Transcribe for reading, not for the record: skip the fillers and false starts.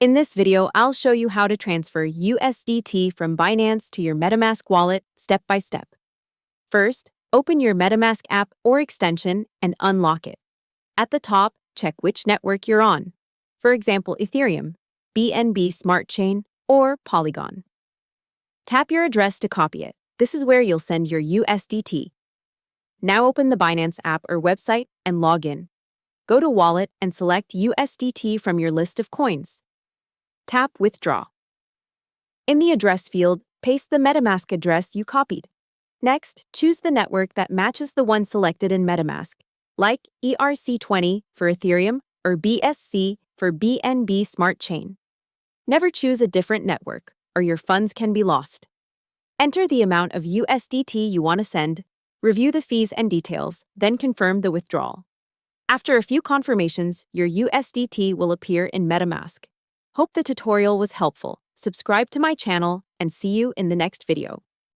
In this video, I'll show you how to transfer USDT from Binance to your MetaMask wallet step by step. First, open your MetaMask app or extension and unlock it. At the top, check which network you're on. For example, Ethereum, BNB Smart Chain, or Polygon. Tap your address to copy it. This is where you'll send your USDT. Now open the Binance app or website and log in. Go to Wallet and select USDT from your list of coins. Tap Withdraw. In the address field, paste the MetaMask address you copied. Next, choose the network that matches the one selected in MetaMask, like ERC20 for Ethereum or BSC for BNB Smart Chain. Never choose a different network, or your funds can be lost. Enter the amount of USDT you want to send, review the fees and details, then confirm the withdrawal. After a few confirmations, your USDT will appear in MetaMask. Hope the tutorial was helpful. Subscribe to my channel and see you in the next video.